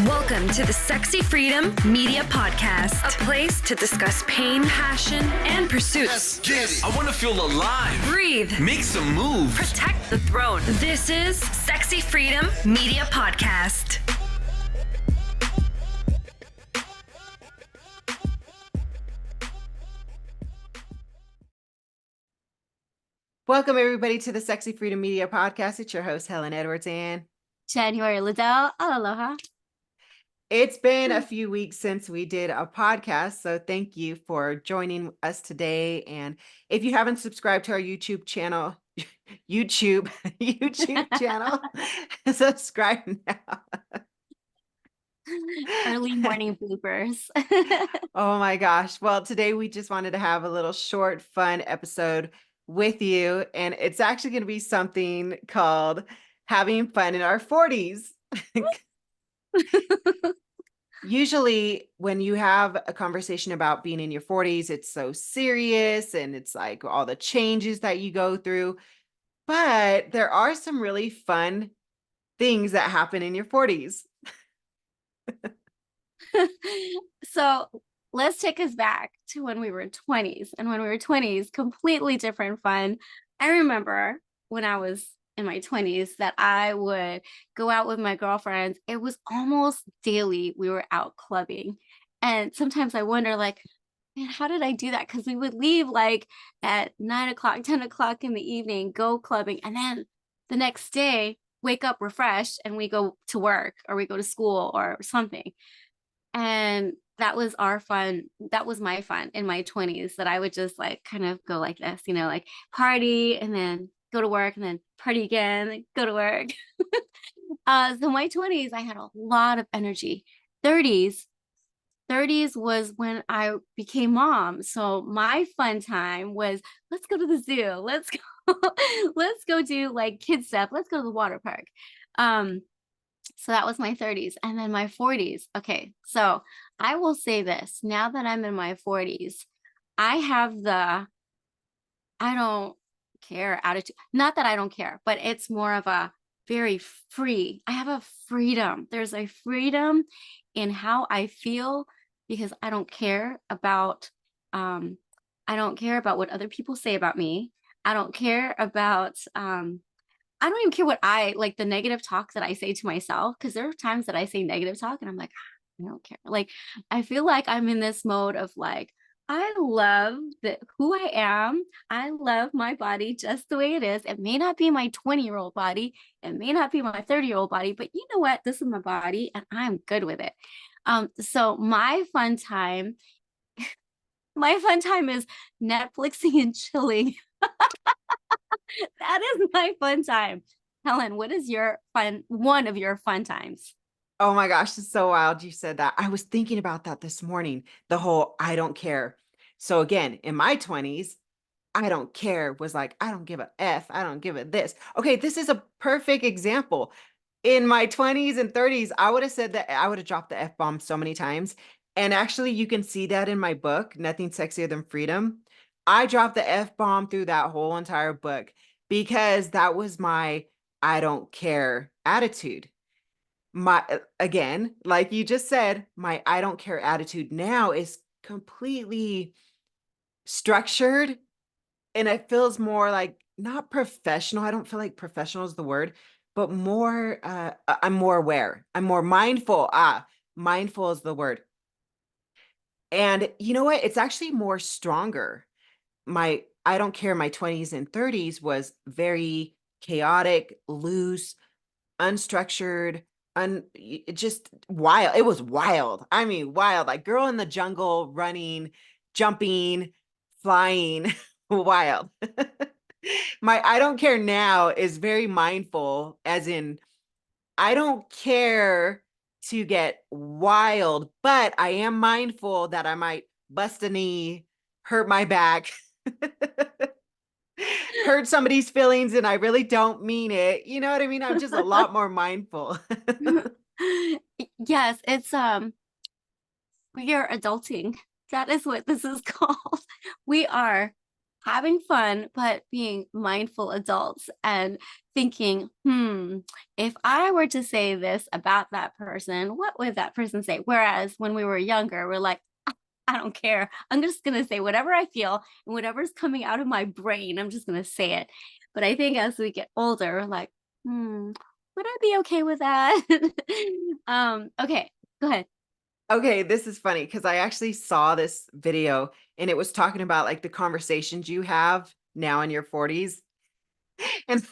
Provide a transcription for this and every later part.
Welcome to the Sexy Freedom Media Podcast, a place to discuss pain, passion, and pursuits. I want to feel alive. Breathe. Make some moves. Protect the throne. This is Sexy Freedom Media Podcast. Welcome, everybody, to the Sexy Freedom Media Podcast. It's your host, Helen Edwards, and January Liddell. Aloha. It's been a few weeks since we did a podcast, so thank you for joining us today. And if you haven't subscribed to our YouTube channel, YouTube channel, subscribe now. Early morning bloopers. Oh my gosh. Well, today we just wanted to have a little short, fun episode with you. And it's actually going to be something called Having Fun in Our 40s. Usually when you have a conversation about being in your 40s, it's so serious and it's like all the changes that you go through. But there are some really fun things that happen in your 40s. So let's take us back to when we were 20s. And when we were 20s, completely different fun. I remember when I was in my 20s that I would go out with my girlfriends. It was almost daily we were out clubbing. And sometimes I wonder, like, man, how did I do that? Because we would leave like at 9 o'clock, 10 o'clock in the evening, go clubbing. And then the next day, wake up refreshed and we go to work or we go to school or something. And that was our fun. That was my fun in my 20s, that I would just like kind of go like this, like party and then go to work and then party again, go to work. So my 20s, I had a lot of energy. 30s was when I became mom. So my fun time was, let's go to the zoo. Let's go do like kid stuff. Let's go to the water park. So that was my 30s. And then my 40s. Okay. So I will say this, now that I'm in my 40s, I have the, I don't care attitude. Not that I don't care, but it's more of a very free. I have a freedom. There's a freedom in how I feel because I don't care about what other people say about me. I don't care about I don't even care what like the negative talk that I say to myself, because there are times that I say negative talk and I'm like, I don't care. Like, I feel like I'm in this mode of like, I love who I am. I love my body just the way it is. It may not be my 20-year-old body. It may not be my 30-year-old body, but you know what? This is my body and I'm good with it. So my fun time is Netflixing and chilling. That is my fun time. Helen, what is one of your fun times? Oh my gosh, it's so wild you said that. I was thinking about that this morning, the whole I don't care. So again, in my 20s, I don't care was like, I don't give a F. I don't give a this. Okay, this is a perfect example. In my 20s and 30s, I would have said that I would have dropped the F-bomb so many times. And actually, you can see that in my book, Nothing Sexier Than Freedom. I dropped the F-bomb through that whole entire book because that was my I don't care attitude. Again, like you just said, my I don't care attitude now is completely structured and it feels more like not professional. I don't feel like professional is the word, but more I'm more aware. I'm more mindful. Mindful is the word. And you know what? It's actually more stronger. I don't care, my 20s and 30s was very chaotic, loose, unstructured, just wild. It was wild. I mean, wild, like girl in the jungle, running, jumping, flying, wild. My I don't care now is very mindful, as in, I don't care to get wild, but I am mindful that I might bust a knee, hurt my back, hurt somebody's feelings, and I really don't mean it. You know what I mean? I'm just a lot more mindful. Yes, it's we are adulting. That is what this is called. We are having fun, but being mindful adults. And thinking, if I were to say this about that person, what would that person say? Whereas when we were younger, we're like, I don't care. I'm just going to say whatever I feel and whatever's coming out of my brain, I'm just going to say it. But I think as we get older, we're like, would I be okay with that? Okay, go ahead. Okay, this is funny because I actually saw this video and it was talking about like the conversations you have now in your 40s. And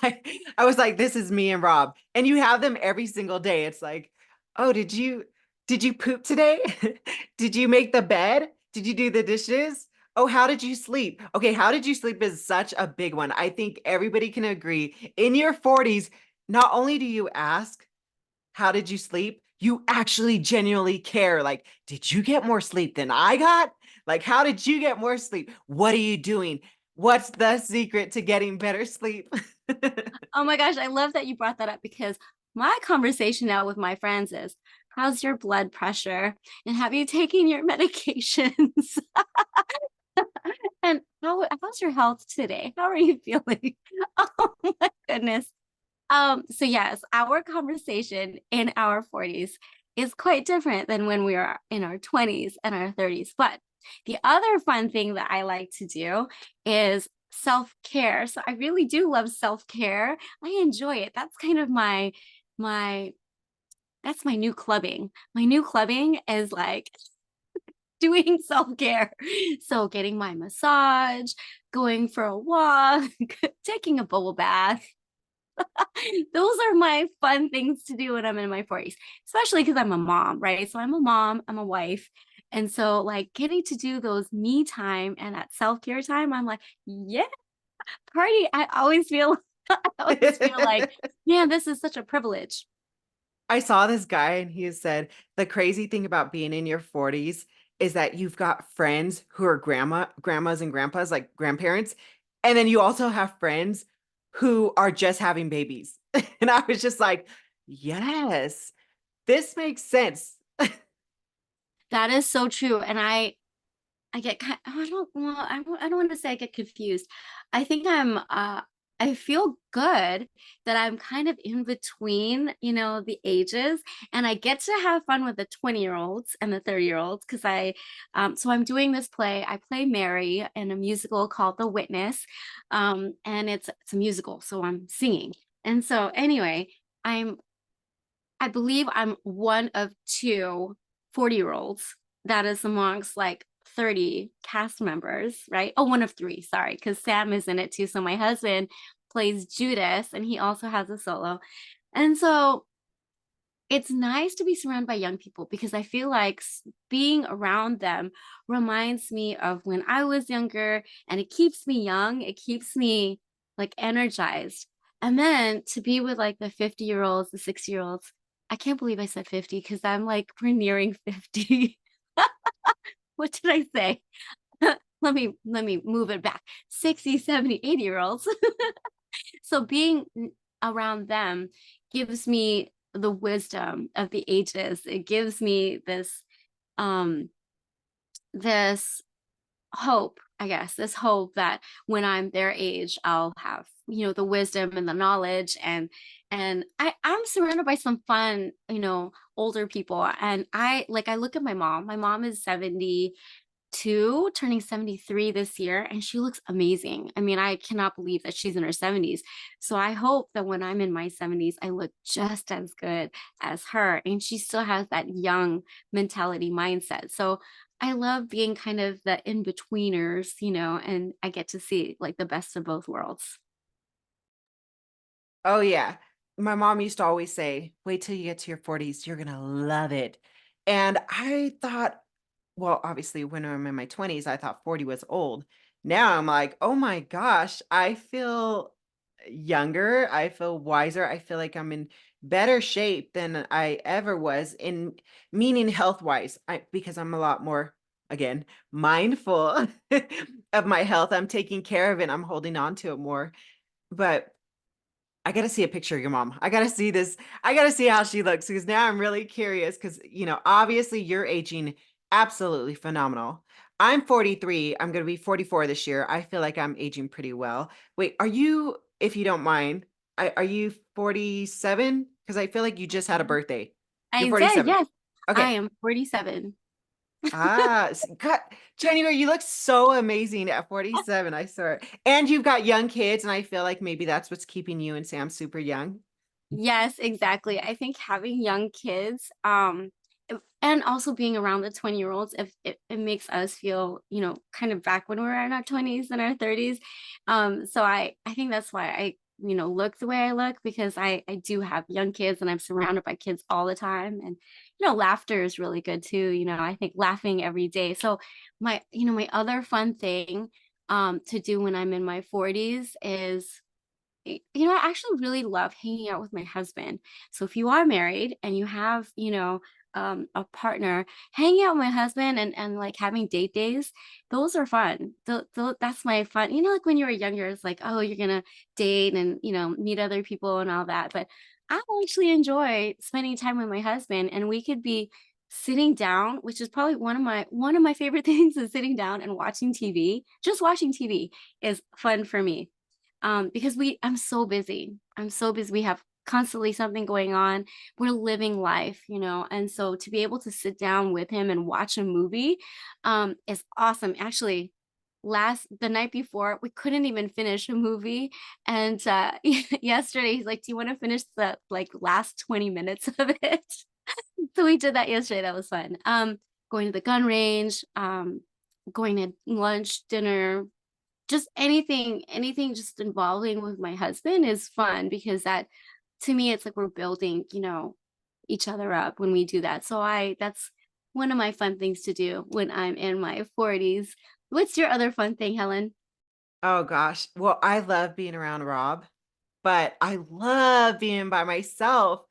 I was like, this is me and Rob. And you have them every single day. It's like, oh, did you poop today? Did you make the bed? Did you do the dishes? Oh, how did you sleep? Okay, how did you sleep is such a big one. I think everybody can agree. In your 40s, not only do you ask, how did you sleep? You actually genuinely care. Like, did you get more sleep than I got? Like, how did you get more sleep? What are you doing? What's the secret to getting better sleep? Oh my gosh, I love that you brought that up because my conversation now with my friends is, how's your blood pressure? And have you taken your medications? And how's your health today? How are you feeling? Oh my goodness. So yes, our conversation in our 40s is quite different than when we are in our 20s and our 30s. But the other fun thing that I like to do is self-care. So I really do love self-care. I enjoy it. That's kind of my that's my new clubbing. My new clubbing is like doing self-care. So getting my massage, going for a walk, taking a bubble bath. Those are my fun things to do when I'm in my 40s, especially because I'm a mom, right? So I'm a mom, I'm a wife. And so, like, getting to do those me time and that self care time, I'm like, yeah, party. I always feel, I always feel like, man, this is such a privilege. I saw this guy and he said the crazy thing about being in your 40s is that you've got friends who are grandmas and grandpas, like grandparents, and then you also have friends who are just having babies. And I was just like, yes, this makes sense. That is so true. And I get kind I don't well, I don't want to say I get confused. I think I feel good that I'm kind of in between, the ages, and I get to have fun with the 20-year-olds and the 30-year-olds because so I'm doing this play. I play Mary in a musical called The Witness. And it's a musical, so I'm singing. And so anyway, I believe I'm one of two 40-year-olds that is amongst like 30 cast members, right? Oh, one of three, sorry, because Sam is in it too. So my husband plays Judas and he also has a solo. And so it's nice to be surrounded by young people because I feel like being around them reminds me of when I was younger and it keeps me young. It keeps me like energized. And then to be with like the 50-year-olds, the 60-year-olds, I can't believe I said 50 because I'm like we're nearing 50. What did I say? Let me move it back. 60, 70, 80-year-olds. So being around them gives me the wisdom of the ages. It gives me um this hope, I guess, this hope that when I'm their age, I'll have, the wisdom and the knowledge and I'm surrounded by some fun, older people. And I look at my mom. My mom is 72, turning 73 this year, and she looks amazing. I mean, I cannot believe that she's in her 70s. So I hope that when I'm in my 70s, I look just as good as her. And she still has that young mentality mindset. So I love being kind of the in-betweeners, and I get to see like the best of both worlds. Oh, yeah. My mom used to always say, wait till you get to your 40s, you're going to love it. And I thought, well, obviously, when I'm in my 20s, I thought 40 was old. Now I'm like, oh my gosh, I feel younger. I feel wiser. I feel like I'm in better shape than I ever was in meaning health wise. Because I'm a lot more, again, mindful of my health. I'm taking care of it. I'm holding on to it more. But I gotta see a picture of your mom. I gotta see this. I gotta see how she looks because now I'm really curious because, obviously you're aging absolutely phenomenal. I'm 43. I'm gonna be 44 this year. I feel like I'm aging pretty well. Wait, are you, if you don't mind, Are you 47? Because I feel like you just had a birthday. You're I did, 47. yes. I Okay. am 47. God, January, you look so amazing at 47, I swear. And you've got young kids, and I feel like maybe that's what's keeping you and Sam super young. Yes, exactly. I think having young kids, and also being around the 20-year-olds, if it makes us feel, kind of back when we were in our 20s and our 30s. So I think that's why I, look the way I look, because I do have young kids and I'm surrounded by kids all the time. And, laughter is really good too. I think laughing every day. So my other fun thing to do when I'm in my 40s is, I actually really love hanging out with my husband. So if you are married and you have, a partner, hanging out with my husband and like having date days, those are fun. That's my fun. Like when you were younger, it's like, oh, you're gonna date and meet other people and all that. But I actually enjoy spending time with my husband, and we could be sitting down, which is probably one of my favorite things, is sitting down and watching TV. Just watching TV is fun for me, because I'm so busy. I'm so busy. We have constantly something going on. We're living life, and so to be able to sit down with him and watch a movie, is awesome. Actually, the night before, we couldn't even finish a movie, and yesterday he's like, "Do you want to finish the like last 20 minutes of it?" So we did that yesterday. That was fun. Going to the gun range, going to lunch, dinner, just anything just involving with my husband is fun, because that, to me, it's like we're building, each other up when we do that. So that's one of my fun things to do when I'm in my 40s. What's your other fun thing, Helen? Oh gosh. Well, I love being around Rob, but I love being by myself.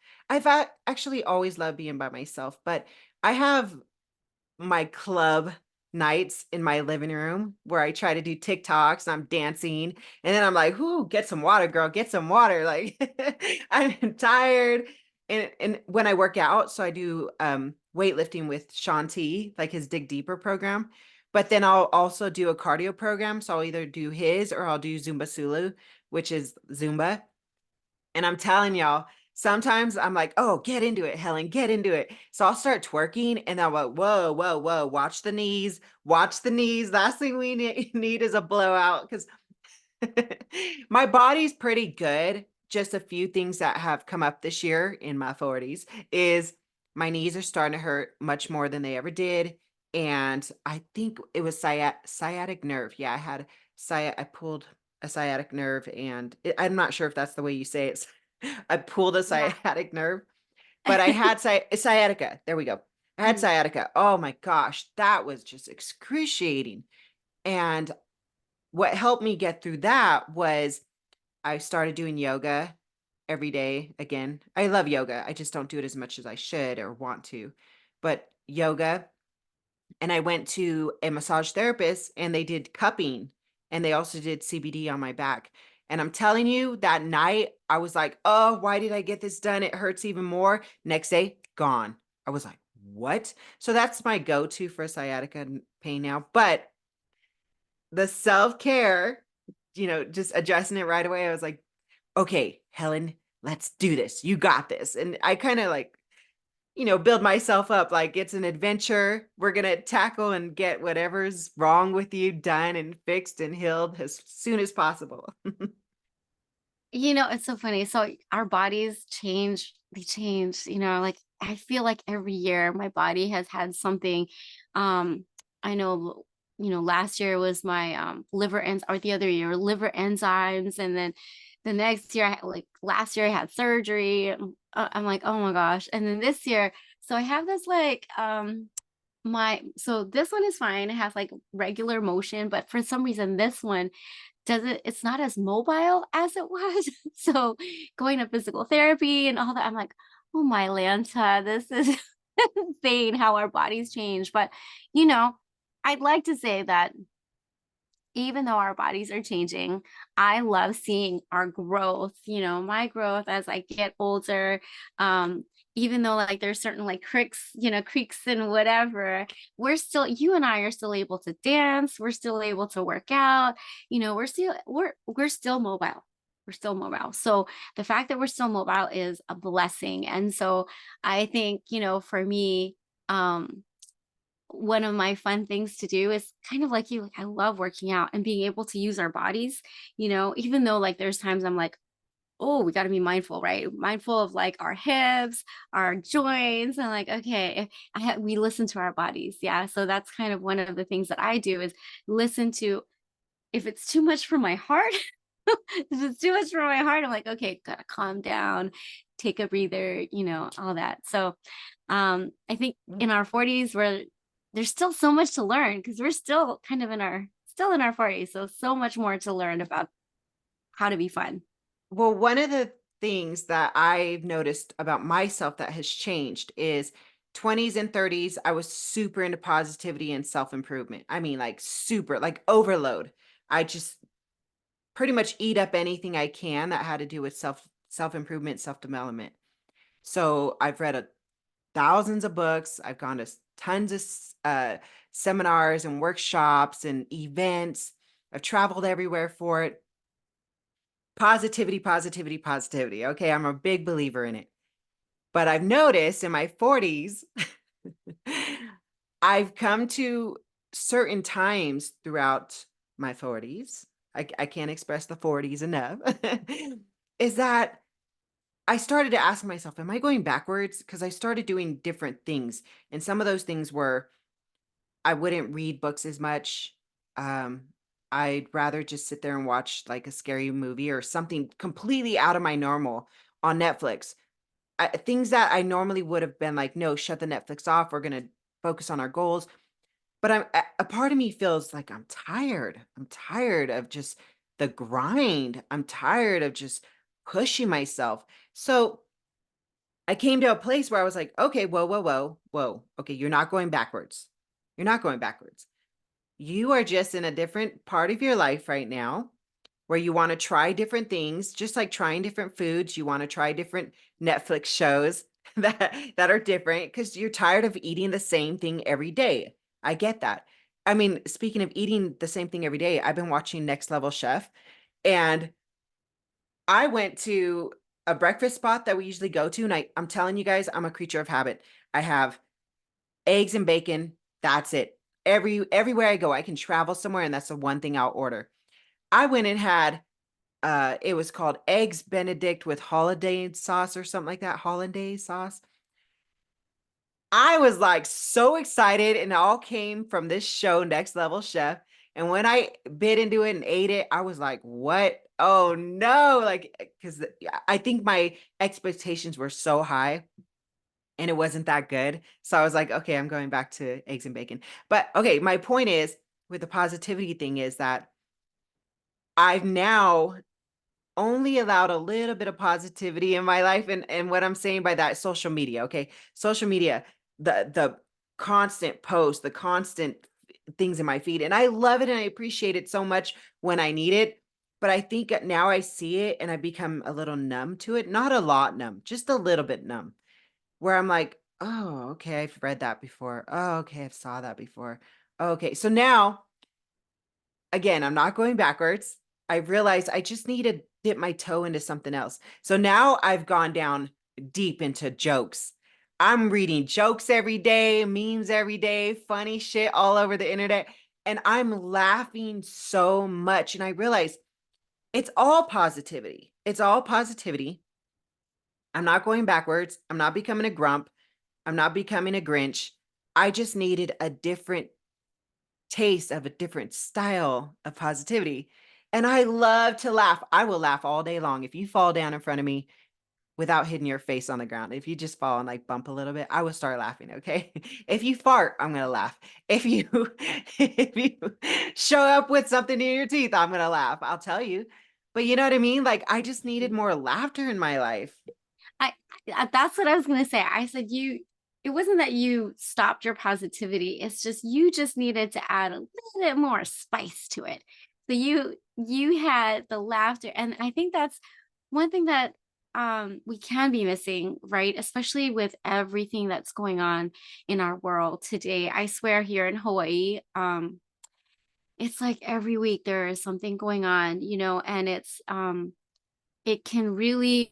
Actually always loved being by myself, but I have my club nights in my living room where I try to do TikToks and I'm dancing. And then I'm like, whoo, get some water, girl, get some water. Like I'm tired. And when I work out, so I do weightlifting with Sean T, like his Dig Deeper program. But then I'll also do a cardio program. So I'll either do his or I'll do Zumba Sulu, which is Zumba. And I'm telling y'all, sometimes I'm like, oh, get into it, Helen, get into it. So I'll start twerking and I'm like, whoa, whoa, whoa, watch the knees, watch the knees. Last thing we need is a blowout, because my body's pretty good. Just a few things that have come up this year in my 40s is my knees are starting to hurt much more than they ever did. And I think it was sciatic nerve. Yeah, I pulled a sciatic nerve, and I'm not sure if that's the way you say it. I pulled a Yeah. sciatic nerve, but I had sciatica. There we go. I had Mhm. sciatica. Oh my gosh, that was just excruciating. And what helped me get through that was I started doing yoga every day again. I love yoga. I just don't do it as much as I should or want to. But yoga, and I went to a massage therapist and they did cupping and they also did CBD on my back. And I'm telling you, that night I was like, oh, why did I get this done? It hurts even more. Next day, gone. I was like, what? So that's my go-to for sciatica pain now. But the self-care, just addressing it right away, I was like, okay, Helen, let's do this. You got this. And I kind of like, build myself up like it's an adventure. We're going to tackle and get whatever's wrong with you done and fixed and healed as soon as possible. It's so funny. So our bodies change, they change, like I feel like every year my body has had something. I know, last year was my liver enzymes, or the other year, liver enzymes. And then the next year, like last year, I had surgery. I'm like, oh my gosh. And then this year, so I have this like so this one is fine. It has like regular motion, but for some reason, this one it's not as mobile as it was. So going to physical therapy and all that, I'm like, oh my Lanta, this is insane how our bodies change. But you know, I'd like to say that even though our bodies are changing, I love seeing our growth, my growth as I get older. Um, Even though like there's certain like creaks and whatever, you and I are still able to dance, we're still able to work out, we're still mobile. we're still mobile. So the fact that we're still mobile is a blessing. And so I think, for me, um, one of my fun things to do is kind of like you, like I love working out and being able to use our bodies, even though like there's times I'm like, oh, we got to be mindful, right? Mindful of like our hips, our joints, and like, okay, we listen to our bodies. Yeah. So that's kind of one of the things that I do is listen to, if it's too much for my heart, if it's too much for my heart, I'm like, okay, gotta calm down, take a breather, all that. So I think in our 40s where there's still so much to learn because we're still kind of still in our 40s. So much more to learn about how to be fun. Well, one of the things that I've noticed about myself that has changed is 20s and 30s, I was super into positivity and self-improvement. I mean, like super, like overload. I just pretty much eat up anything I can that had to do with self-improvement, self-development. So I've read thousands of books. I've gone to tons of seminars and workshops and events. I've traveled everywhere for it. Positivity, positivity, positivity. Okay, I'm a big believer in it. But I've noticed in my 40s, I've come to certain times throughout my 40s. I can't express the 40s enough. Is that I started to ask myself, am I going backwards? Because I started doing different things. And some of those things were I wouldn't read books as much. Um, I'd rather just sit there and watch like a scary movie or something completely out of my normal on Netflix. Things that I normally would have been like, no, shut the Netflix off. We're going to focus on our goals. But a part of me feels like I'm tired. I'm tired of just the grind. I'm tired of just pushing myself. So I came to a place where I was like, okay, whoa, whoa, whoa, whoa. Okay, you're not going backwards. You're not going backwards. You are just in a different part of your life right now where you want to try different things, just like trying different foods. You want to try different Netflix shows that are different because you're tired of eating the same thing every day. I get that. I mean, speaking of eating the same thing every day, I've been watching Next Level Chef, and I went to a breakfast spot that we usually go to, and I'm telling you guys, I'm a creature of habit. I have eggs and bacon. That's it. Everywhere I go, I can travel somewhere, and that's the one thing I'll order. I went and had it was called eggs Benedict with holiday sauce or something like that. Hollandaise sauce. I was like so excited, and it all came from this show, Next Level Chef. And when I bit into it and ate it, I was like, what? Oh no. Like, because I think my expectations were so high and it wasn't that good. So I was like, okay, I'm going back to eggs and bacon. But okay, my point is with the positivity thing is that I've now only allowed a little bit of positivity in my life. And what I'm saying by that, social media, okay? Social media, the constant posts, the constant things in my feed. And I love it and I appreciate it so much when I need it. But I think now I see it and I become a little numb to it. Not a lot numb, just a little bit numb, where I'm like, oh, okay, I've read that before. Oh, okay, I've saw that before. Okay. So now again, I'm not going backwards. I realized I just need to dip my toe into something else. So now I've gone down deep into jokes. I'm reading jokes every day, memes every day, funny shit all over the internet. And I'm laughing so much. And I realize it's all positivity. It's all positivity. I'm not going backwards. I'm not becoming a grump. I'm not becoming a Grinch. I just needed a different taste of a different style of positivity. And I love to laugh. I will laugh all day long. If you fall down in front of me without hitting your face on the ground, if you just fall and like bump a little bit, I will start laughing. Okay. If you fart, I'm going to laugh. If you, if you show up with something in your teeth, I'm going to laugh. I'll tell you. But you know what I mean? Like I just needed more laughter in my life. I that's what I was gonna say. I said it wasn't that you stopped your positivity. It's just you just needed to add a little bit more spice to it. So you had the laughter. And I think that's one thing that we can be missing, right? Especially with everything that's going on in our world today. I swear here in Hawaii, it's like every week there is something going on, and it's it can really,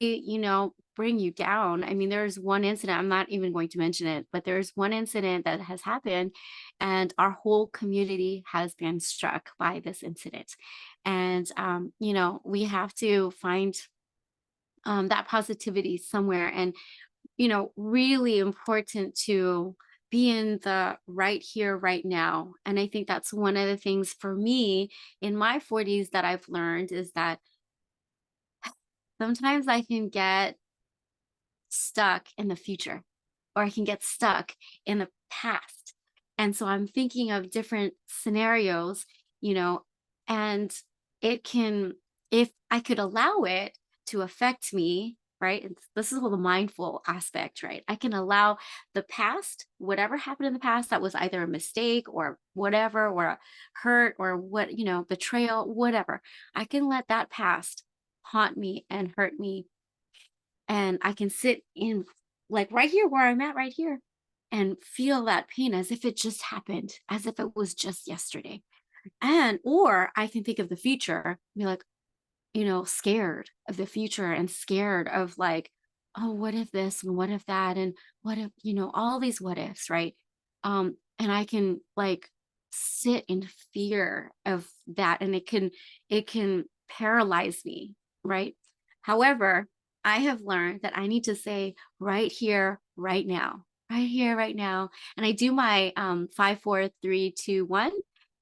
bring you down. I mean, there's one incident, I'm not even going to mention it, but there's one incident that has happened, and our whole community has been struck by this incident. And, we have to find that positivity somewhere. And, really important to be in the right here, right now. And I think that's one of the things for me in my 40s that I've learned is that sometimes I can get stuck in the future, or I can get stuck in the past. And so I'm thinking of different scenarios, you know, and it can, if I could allow it to affect me, right? This is all the mindful aspect, right? I can allow the past, whatever happened in the past that was either a mistake or whatever, or a hurt or what, betrayal, whatever. I can let that past haunt me and hurt me, and I can sit in, like, right here where I'm at right here, and feel that pain as if it just happened, as if it was just yesterday. And or I can think of the future, be like, scared of the future and scared of, like, oh, what if this and what if that and what if, all these what ifs, right? And I can, like, sit in fear of that, and it can paralyze me, right? However, I have learned that I need to say right here, right now, right here, right now. And I do my 5, 4, 3, 2, 1.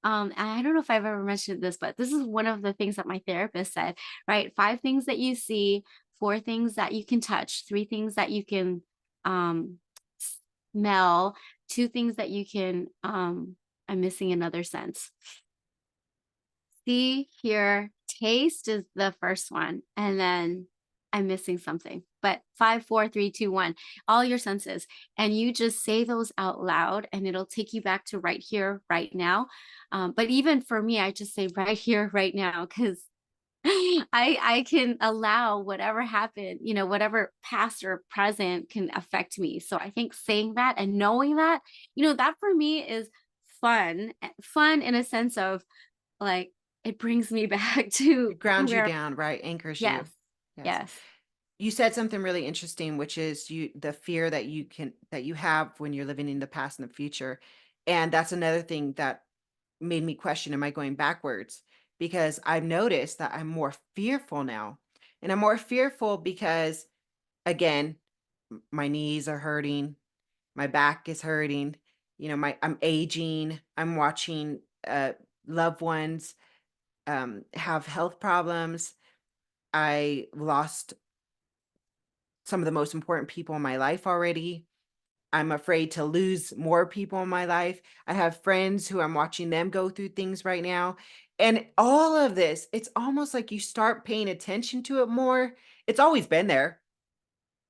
And I don't know if I've ever mentioned this, but this is one of the things that my therapist said, right? 5 things that you see, 4 things that you can touch, 3 things that you can um, smell, 2 things that you can, I'm missing another sense. See, hear, taste is the first one. And then I'm missing something, but 5, 4, 3, 2, 1, all your senses. And you just say those out loud, and it'll take you back to right here, right now. But even for me, I just say right here, right now, because I can allow whatever happened, whatever past or present can affect me. So I think saying that and knowing that, that for me is fun in a sense of, like, it brings me back to It grounds you where, down, right? Anchors you. yes, Yes. yes. You said something really interesting, which is the fear that you have when you're living in the past and the future. And that's another thing that made me question, am I going backwards? Because I've noticed that I'm more fearful now. And I'm more fearful because, again, my knees are hurting, my back is hurting, I'm aging, I'm watching loved ones have health problems. I lost some of the most important people in my life already. I'm afraid to lose more people in my life. I have friends who I'm watching them go through things right now. And all of this, it's almost like you start paying attention to it more. It's always been there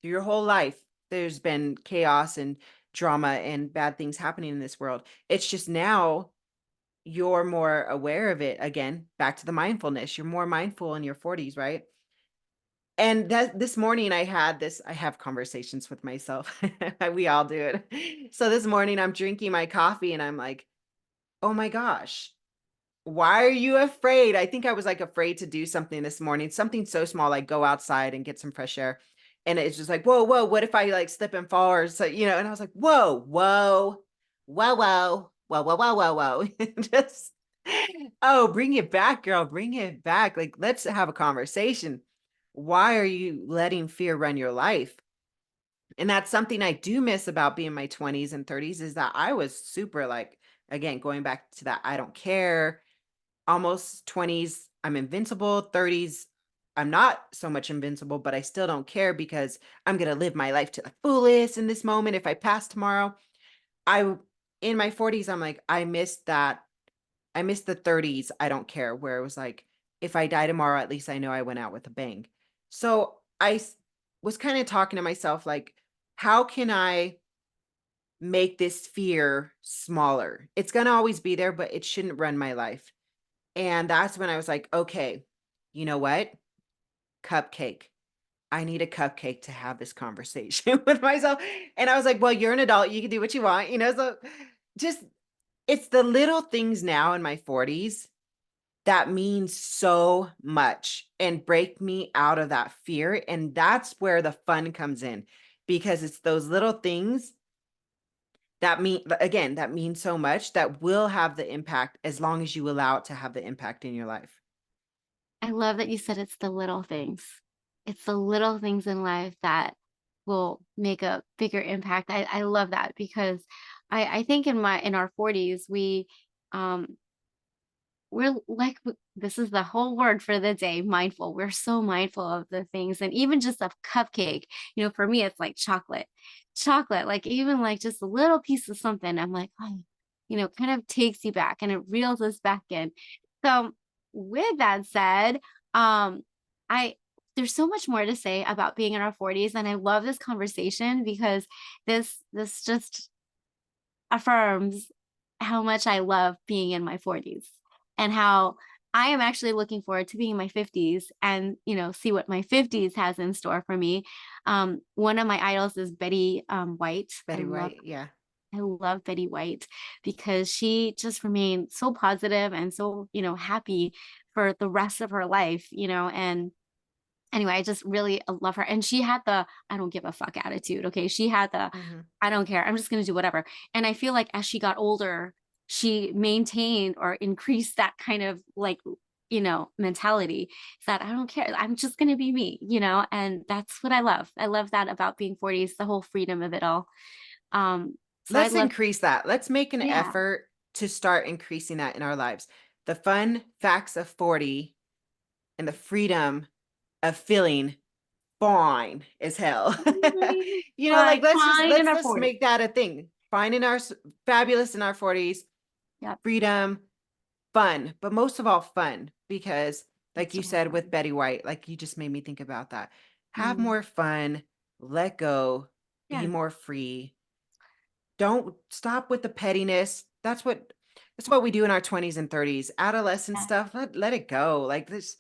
through your whole life. There's been chaos and drama and bad things happening in this world. It's just now you're more aware of it again. Back to the mindfulness. You're more mindful in your 40s, right? And that this morning I have conversations with myself. We all do it. So this morning I'm drinking my coffee and I'm like, "Oh my gosh, why are you afraid?" I think I was like afraid to do something this morning, something so small, like go outside and get some fresh air. And it's just like, whoa, whoa, what if I like slip and fall or so, and I was like, whoa, whoa, whoa, whoa, whoa, whoa, whoa, whoa, whoa. Just, oh, bring it back, girl, bring it back. Like, let's have a conversation. Why are you letting fear run your life? And that's something I do miss about being my 20s and 30s is that I was super like, again, going back to that, I don't care. Almost 20s, I'm invincible. 30s, I'm not so much invincible, but I still don't care because I'm going to live my life to the fullest in this moment. If I pass tomorrow, in my 40s, I'm like, I missed that. I missed the 30s. I don't care, where it was like, if I die tomorrow, at least I know I went out with a bang. So was kind of talking to myself, like, how can I make this fear smaller? It's going to always be there, but it shouldn't run my life. And that's when I was like, okay, you know what? Cupcake. I need a cupcake to have this conversation with myself. And I was like, well, you're an adult. You can do what you want, So just, it's the little things now in my 40s that means so much and break me out of that fear. And that's where the fun comes in, because it's those little things that mean so much, that will have the impact as long as you allow it to have the impact in your life. I love that you said it's the little things. It's the little things in life that will make a bigger impact. I love that because I think in our 40s um we're like this is the whole word for the day, mindful. We're so mindful of the things, and even just a cupcake, for me it's like chocolate, like even like just a little piece of something, I'm like, oh, kind of takes you back and it reels us back in. So with that said, I there's so much more to say about being in our 40s, and I love this conversation because this just affirms how much I love being in my 40s and how I am actually looking forward to being in my 50s and, see what my 50s has in store for me. One of my idols is Betty White. Betty White, yeah. I love Betty White because she just remained so positive and so, happy for the rest of her life, and anyway, I just really love her. And she had the I don't give a fuck attitude. Okay. She had the Mhm. I don't care. I'm just going to do whatever. And I feel like as she got older, she maintained or increased that kind of like, mentality that I don't care. I'm just going to be me, and that's what I love. I love that about being 40s, the whole freedom of it all. So I'd Let's love, increase that. Let's make an yeah. effort to start increasing that in our lives. The fun facts of 40 and the freedom of feeling fine as hell. Like Fine in let's our just 40s. make that a thing. Fine in our fabulous in our 40s, Yep. freedom, fun, but most of all fun, because like you So said with fun. Betty White, like you just made me think about that. Have Mm, more fun, let go, be yeah. more free. Don't stop with the pettiness. That's what we do in our 20s and 30s. Adolescent Yeah. stuff, let it go. Like this.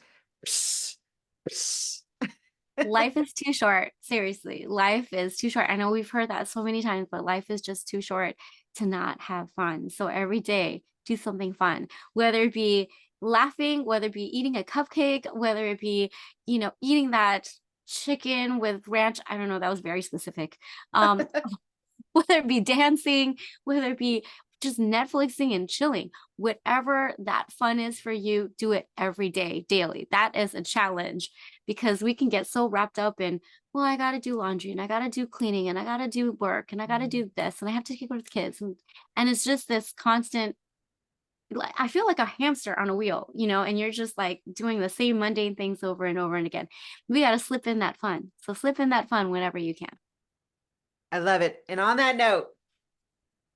Life is too short. Seriously, life is too short. I know we've heard that so many times, but life is just too short to not have fun. So every day, do something fun, whether it be laughing, whether it be eating a cupcake, whether it be, eating that chicken with ranch. I don't know. That was very specific. Um, whether it be dancing, whether it be just Netflixing and chilling, whatever that fun is for you, do it every day, daily. That is a challenge because we can get so wrapped up in, well, I got to do laundry and I got to do cleaning and I got to do work and I got to Mhm. do this and I have to take care of the kids. And it's just this constant, like, I feel like a hamster on a wheel, and you're just like doing the same mundane things over and over and again. We got to slip in that fun. So slip in that fun whenever you can. I love it. And on that note,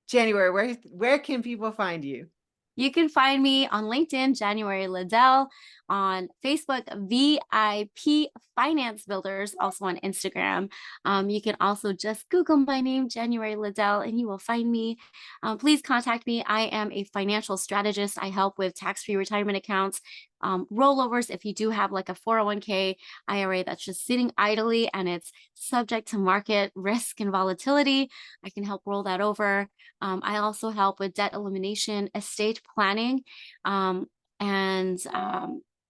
January, where can people find you? You can find me on LinkedIn, January Liddell, on Facebook, VIP Finance Builders, also on Instagram. You can also just Google my name, January Liddell, and you will find me. Please contact me. I am a financial strategist. I help with tax-free retirement accounts, rollovers. If you do have like a 401k IRA that's just sitting idly and it's subject to market risk and volatility, I can help roll that over. I also help with debt elimination, estate planning, and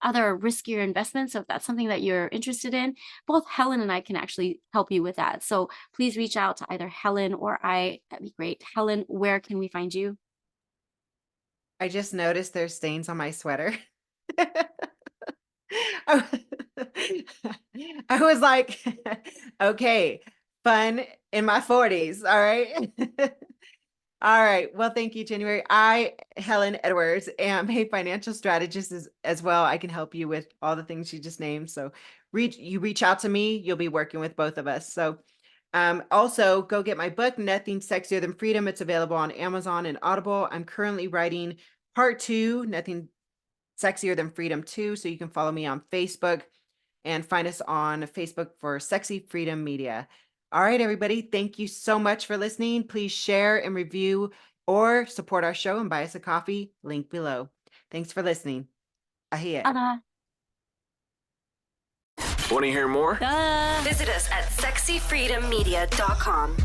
other riskier investments. So if that's something that you're interested in, both Helen and I can actually help you with that. So please reach out to either Helen or I. That'd be great. Helen, where can we find you? I just noticed there's stains on my sweater. I I was like, okay, fun in my 40s. All right. All right. Well, thank you, January. Helen Edwards, am a financial strategist as well. I can help you with all the things you just named. So reach out to me. You'll be working with both of us. So also go get my book, Nothing Sexier Than Freedom. It's available on Amazon and Audible. I'm currently writing part 2, Nothing Sexier Than Freedom 2. So you can follow me on Facebook and find us on Facebook for Sexy Freedom Media. All right, everybody. Thank you so much for listening. Please share and review or support our show and buy us a coffee. Link below. Thanks for listening. Ahia. Want to hear more? Visit us at sexyfreedommedia.com.